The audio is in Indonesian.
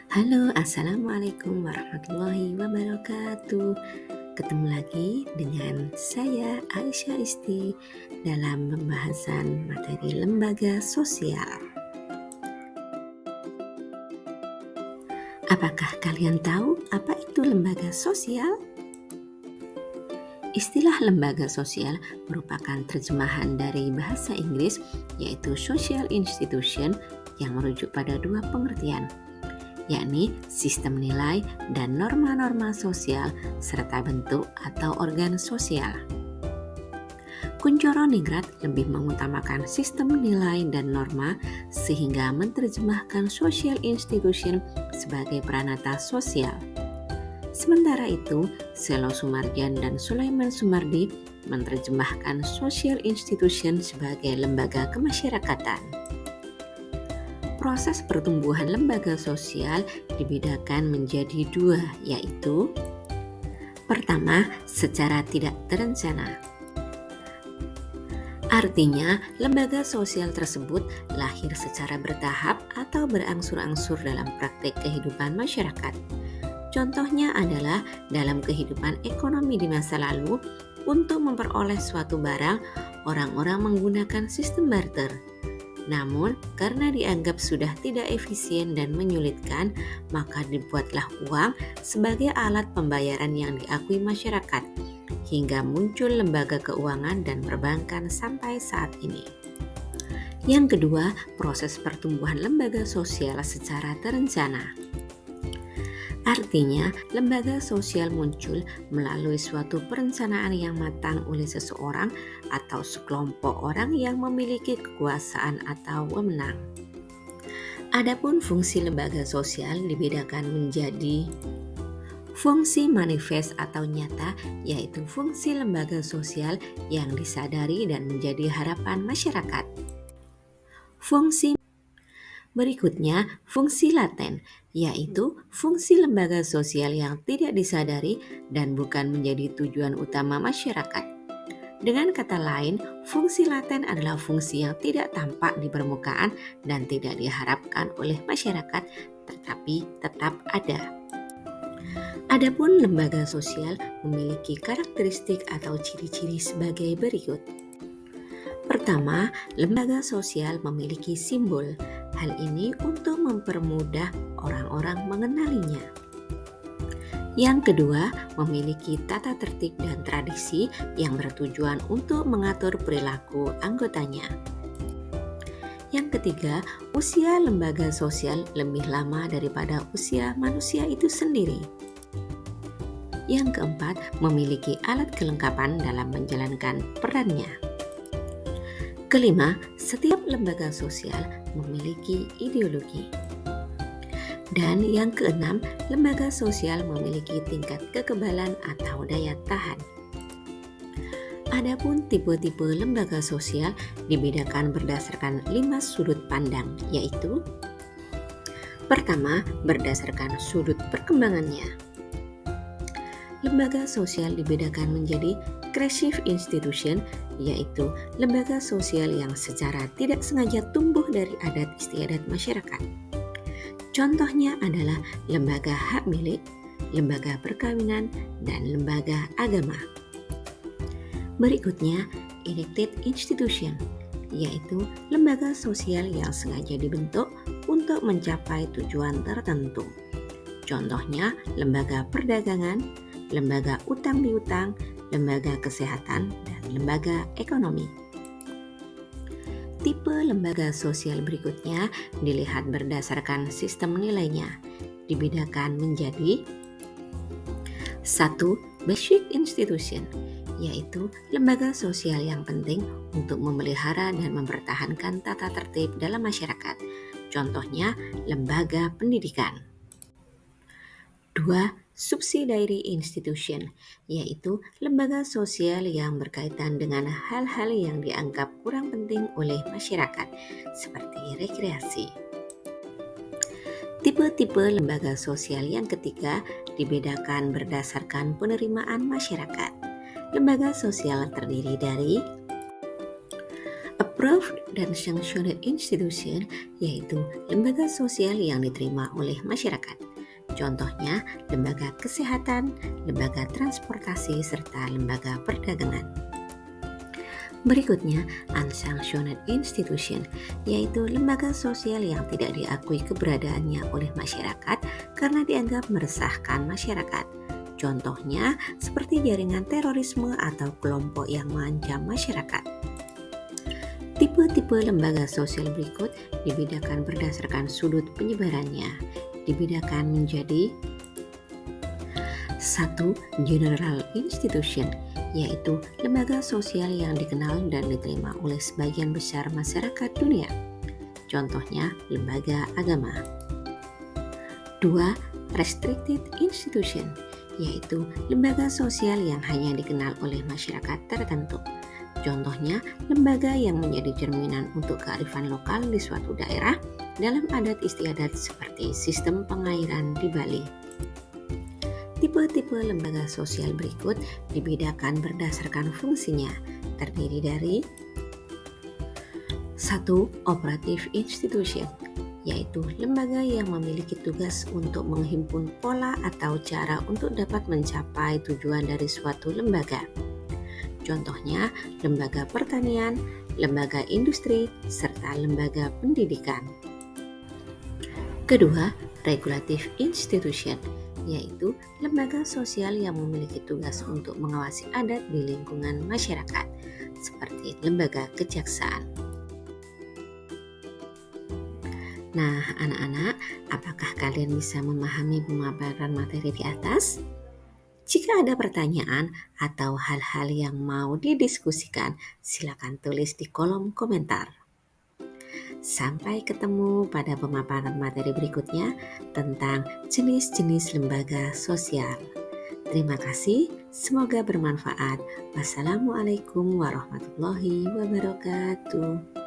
Halo, Assalamualaikum warahmatullahi wabarakatuh. Ketemu lagi dengan saya Aisyah Isti dalam pembahasan materi lembaga sosial. Apakah kalian tahu apa itu lembaga sosial? Istilah lembaga sosial merupakan terjemahan dari bahasa Inggris yaitu social institution yang merujuk pada dua pengertian, yakni sistem nilai dan norma-norma sosial serta bentuk atau organ sosial. Kuncoro Ningrat lebih mengutamakan sistem nilai dan norma sehingga menerjemahkan social institution sebagai peranata sosial. Sementara itu, Selo Sumarjan dan Sulaiman Sumardi menerjemahkan social institution sebagai lembaga kemasyarakatan. Proses pertumbuhan lembaga sosial dibedakan menjadi dua, yaitu pertama, secara tidak terencana. Artinya, lembaga sosial tersebut lahir secara bertahap atau berangsur-angsur dalam praktek kehidupan masyarakat. Contohnya adalah dalam kehidupan ekonomi di masa lalu, untuk memperoleh suatu barang, orang-orang menggunakan sistem barter. Namun, karena dianggap sudah tidak efisien dan menyulitkan, maka dibuatlah uang sebagai alat pembayaran yang diakui masyarakat, hingga muncul lembaga keuangan dan perbankan sampai saat ini. Yang kedua, proses pertumbuhan lembaga sosial secara terencana. Artinya, lembaga sosial muncul melalui suatu perencanaan yang matang oleh seseorang atau sekelompok orang yang memiliki kekuasaan atau wewenang. Adapun fungsi lembaga sosial dibedakan menjadi fungsi manifest atau nyata, yaitu fungsi lembaga sosial yang disadari dan menjadi harapan masyarakat. Fungsi Berikutnya, fungsi laten, yaitu fungsi lembaga sosial yang tidak disadari dan bukan menjadi tujuan utama masyarakat. Dengan kata lain, fungsi laten adalah fungsi yang tidak tampak di permukaan dan tidak diharapkan oleh masyarakat, tetapi tetap ada. Adapun lembaga sosial memiliki karakteristik atau ciri-ciri sebagai berikut. Pertama, lembaga sosial memiliki simbol. Hal ini untuk mempermudah orang-orang mengenalinya. Yang kedua, memiliki tata tertib dan tradisi yang bertujuan untuk mengatur perilaku anggotanya. Yang ketiga, usia lembaga sosial lebih lama daripada usia manusia itu sendiri. Yang keempat, memiliki alat kelengkapan dalam menjalankan perannya. Kelima, setiap lembaga sosial memiliki ideologi. Dan yang keenam, lembaga sosial memiliki tingkat kekebalan atau daya tahan. Adapun tipe-tipe lembaga sosial dibedakan berdasarkan 5 sudut pandang, yaitu pertama, berdasarkan sudut perkembangannya. Lembaga sosial dibedakan menjadi creative institution, yaitu lembaga sosial yang secara tidak sengaja tumbuh dari adat istiadat masyarakat. Contohnya adalah lembaga hak milik, lembaga perkawinan, dan lembaga agama. Berikutnya, enacted institution, yaitu lembaga sosial yang sengaja dibentuk untuk mencapai tujuan tertentu. Contohnya lembaga perdagangan, lembaga utang piutang, lembaga kesehatan, dan lembaga ekonomi. Tipe lembaga sosial berikutnya dilihat berdasarkan sistem nilainya. Dibedakan menjadi 1. Basic institution, yaitu lembaga sosial yang penting untuk memelihara dan mempertahankan tata tertib dalam masyarakat. Contohnya, lembaga pendidikan. 2. Subsidiary institution, yaitu lembaga sosial yang berkaitan dengan hal-hal yang dianggap kurang penting oleh masyarakat, seperti rekreasi. Tipe-tipe lembaga sosial yang ketiga dibedakan berdasarkan penerimaan masyarakat. Lembaga sosial terdiri dari Approved dan Sanctioned Institution yaitu lembaga sosial yang diterima oleh masyarakat. Contohnya, lembaga kesehatan, lembaga transportasi, serta lembaga perdagangan. Berikutnya, unsanctioned institution, yaitu lembaga sosial yang tidak diakui keberadaannya oleh masyarakat karena dianggap meresahkan masyarakat. Contohnya, seperti jaringan terorisme atau kelompok yang mengancam masyarakat. Tipe-tipe lembaga sosial berikut dibedakan berdasarkan sudut penyebarannya. Dibedakan menjadi 1. General institution, yaitu lembaga sosial yang dikenal dan diterima oleh sebagian besar masyarakat dunia. Contohnya, lembaga agama. 2. Restricted institution, yaitu lembaga sosial yang hanya dikenal oleh masyarakat tertentu. Contohnya, lembaga yang menjadi cerminan untuk kearifan lokal di suatu daerah dalam adat istiadat seperti sistem pengairan di Bali. Tipe-tipe lembaga sosial berikut dibedakan berdasarkan fungsinya, terdiri dari 1. Operative institution, yaitu lembaga yang memiliki tugas untuk menghimpun pola atau cara untuk dapat mencapai tujuan dari suatu lembaga. Contohnya, lembaga pertanian, lembaga industri, serta lembaga pendidikan. Kedua, regulative institution, yaitu lembaga sosial yang memiliki tugas untuk mengawasi adat di lingkungan masyarakat, seperti lembaga kejaksaan. Nah, anak-anak, apakah kalian bisa memahami pemaparan materi di atas? Jika ada pertanyaan atau hal-hal yang mau didiskusikan, silakan tulis di kolom komentar. Sampai ketemu pada pemaparan materi berikutnya tentang jenis-jenis lembaga sosial. Terima kasih, semoga bermanfaat. Wassalamualaikum warahmatullahi wabarakatuh.